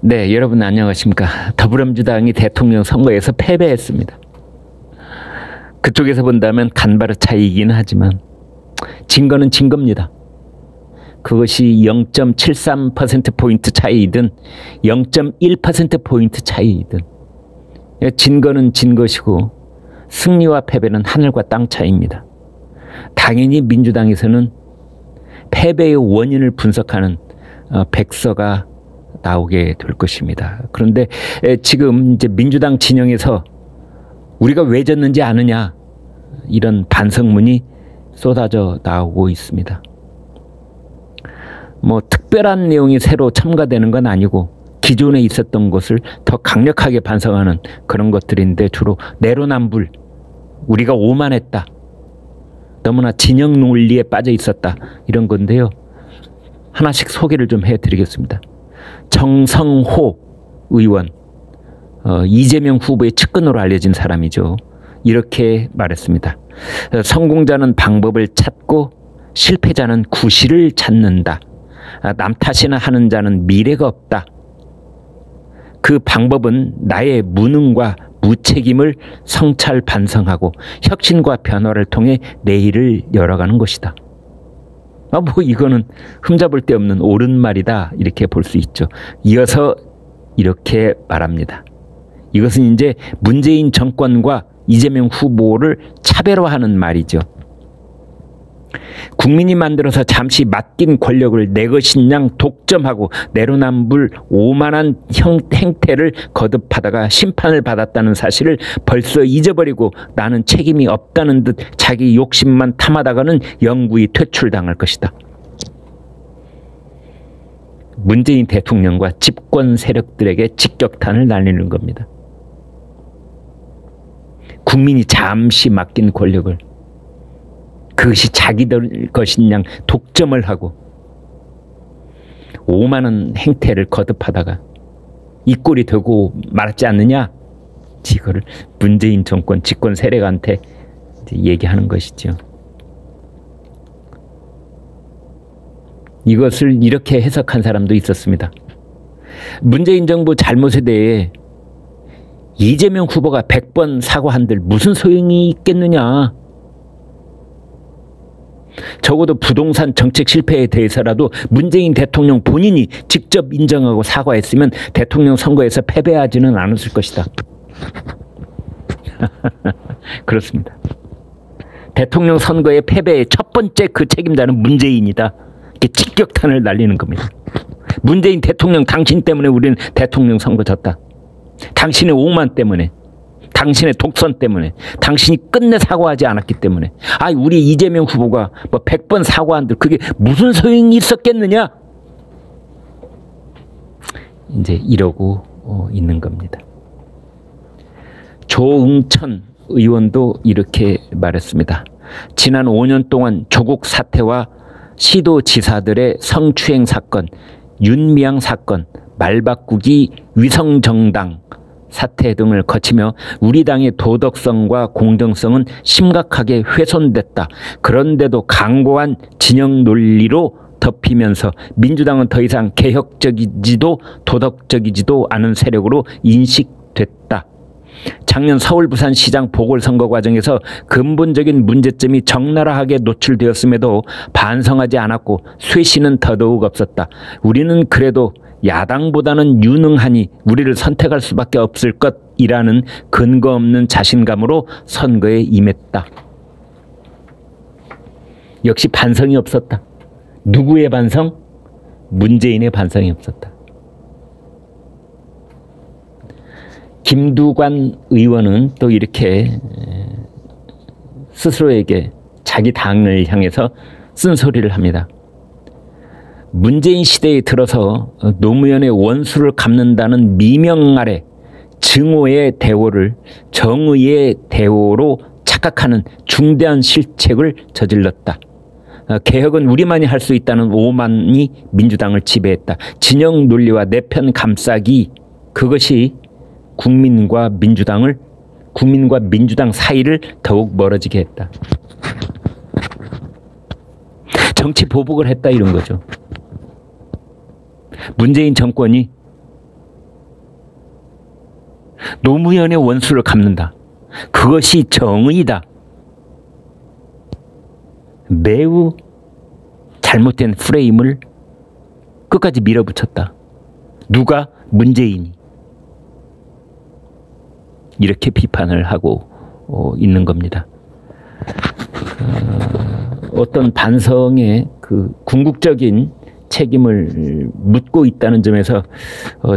네, 여러분 안녕하십니까. 더불어민주당이 대통령 선거에서 패배했습니다. 그쪽에서 본다면 간발의 차이이긴 하지만 진 거는 진 겁니다. 그것이 0.73%포인트 차이이든 0.1%포인트 차이이든 진 거는 진 것이고 승리와 패배는 하늘과 땅 차이입니다. 당연히 민주당에서는 패배의 원인을 분석하는 백서가 나오게 될 것입니다. 그런데 지금 이제 민주당 진영에서 우리가 왜 졌는지 아느냐, 이런 반성문이 쏟아져 나오고 있습니다. 뭐 특별한 내용이 새로 첨가되는 건 아니고 기존에 있었던 것을 더 강력하게 반성하는 그런 것들인데, 주로 내로남불, 우리가 오만했다, 너무나 진영 논리에 빠져 있었다, 이런 건데요. 하나씩 소개를 좀 해드리겠습니다. 정성호 의원, 이재명 후보의 측근으로 알려진 사람이죠. 이렇게 말했습니다. 성공자는 방법을 찾고 실패자는 구실을 찾는다. 남 탓이나 하는 자는 미래가 없다. 그 방법은 나의 무능과 무책임을 성찰 반성하고 혁신과 변화를 통해 내일을 열어가는 것이다. 뭐 이거는 흠잡을 데 없는 옳은 말이다, 이렇게 볼 수 있죠. 이어서 이렇게 말합니다. 이것은 이제 문재인 정권과 이재명 후보를 차별화하는 말이죠. 국민이 만들어서 잠시 맡긴 권력을 내 것인 양 독점하고 내로남불 오만한 행태를 거듭하다가 심판을 받았다는 사실을 벌써 잊어버리고 나는 책임이 없다는 듯 자기 욕심만 탐하다가는 영구히 퇴출당할 것이다. 문재인 대통령과 집권 세력들에게 직격탄을 날리는 겁니다. 국민이 잠시 맡긴 권력을 그것이 자기들 것인 양 독점을 하고 오만한 행태를 거듭하다가 이 꼴이 되고 말았지 않느냐, 이거를 문재인 정권 집권 세력한테 얘기하는 것이죠. 이것을 이렇게 해석한 사람도 있었습니다. 문재인 정부 잘못에 대해 이재명 후보가 100번 사과한들 무슨 소용이 있겠느냐. 적어도 부동산 정책 실패에 대해서라도 문재인 대통령 본인이 직접 인정하고 사과했으면 대통령 선거에서 패배하지는 않았을 것이다. 그렇습니다. 대통령 선거의 패배의 첫 번째 그 책임자는 문재인이다. 이렇게 직격탄을 날리는 겁니다. 문재인 대통령, 당신 때문에 우리는 대통령 선거 졌다. 당신의 오만 때문에, 당신의 독선 때문에, 당신이 끝내 사과하지 않았기 때문에. 우리 이재명 후보가 뭐 100번 사과한들 그게 무슨 소용이 있었겠느냐? 이제 이러고 있는 겁니다. 조응천 의원도 이렇게 말했습니다. 지난 5년 동안 조국 사태와 시도지사들의 성추행 사건, 윤미향 사건, 말바꾸기 위성정당 사태 등을 거치며 우리 당의 도덕성과 공정성은 심각하게 훼손됐다. 그런데도 강고한 진영 논리로 덮이면서 민주당은 더 이상 개혁적이지도 도덕적이지도 않은 세력으로 인식됐다. 작년 서울 부산시장 보궐선거 과정에서 근본적인 문제점이 적나라하게 노출되었음에도 반성하지 않았고 쇄신은 더더욱 없었다. 우리는 그래도 야당보다는 유능하니 우리를 선택할 수밖에 없을 것이라는 근거 없는 자신감으로 선거에 임했다. 역시 반성이 없었다. 누구의 반성? 문재인의 반성이 없었다. 김두관 의원은 또 이렇게 스스로에게 자기 당을 향해서 쓴소리를 합니다. 문재인 시대에 들어서 노무현의 원수를 갚는다는 미명 아래 증오의 대오를 정의의 대오로 착각하는 중대한 실책을 저질렀다. 개혁은 우리만이 할 수 있다는 오만이 민주당을 지배했다. 진영 논리와 내편 감싸기, 그것이 국민과 민주당 사이를 더욱 멀어지게 했다. 정치 보복을 했다, 이런 거죠. 문재인 정권이 노무현의 원수를 갚는다. 그것이 정의다. 매우 잘못된 프레임을 끝까지 밀어붙였다. 누가? 문재인이. 이렇게 비판을 하고 있는 겁니다. 어떤 반성의 그 궁극적인 책임을 묻고 있다는 점에서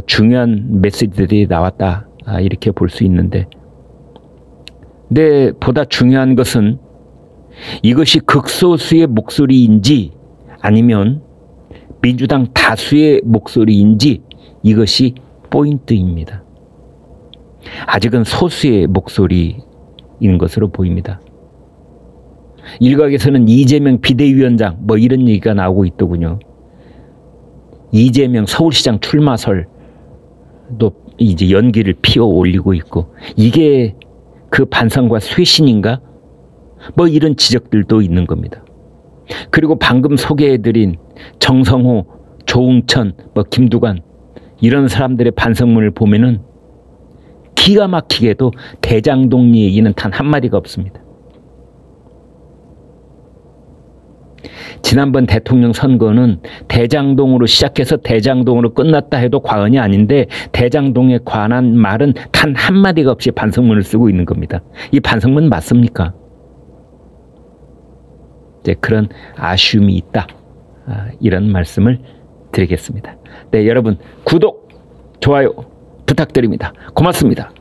중요한 메시지들이 나왔다. 이렇게 볼 수 있는데, 근데 보다 중요한 것은 이것이 극소수의 목소리인지 아니면 민주당 다수의 목소리인지, 이것이 포인트입니다. 아직은 소수의 목소리인 것으로 보입니다. 일각에서는 이재명 비대위원장 뭐 이런 얘기가 나오고 있더군요. 이재명 서울시장 출마설도 이제 연기를 피워 올리고 있고, 이게 그 반성과 쇄신인가? 뭐 이런 지적들도 있는 겁니다. 그리고 방금 소개해드린 정성호, 조응천, 뭐 김두관 이런 사람들의 반성문을 보면은 기가 막히게도 대장동 얘기는 단 한마디가 없습니다. 지난번 대통령 선거는 대장동으로 시작해서 대장동으로 끝났다 해도 과언이 아닌데, 대장동에 관한 말은 단 한마디가 없이 반성문을 쓰고 있는 겁니다. 이 반성문 맞습니까? 이제 그런 아쉬움이 있다. 이런 말씀을 드리겠습니다. 네, 여러분 구독, 좋아요 부탁드립니다. 고맙습니다.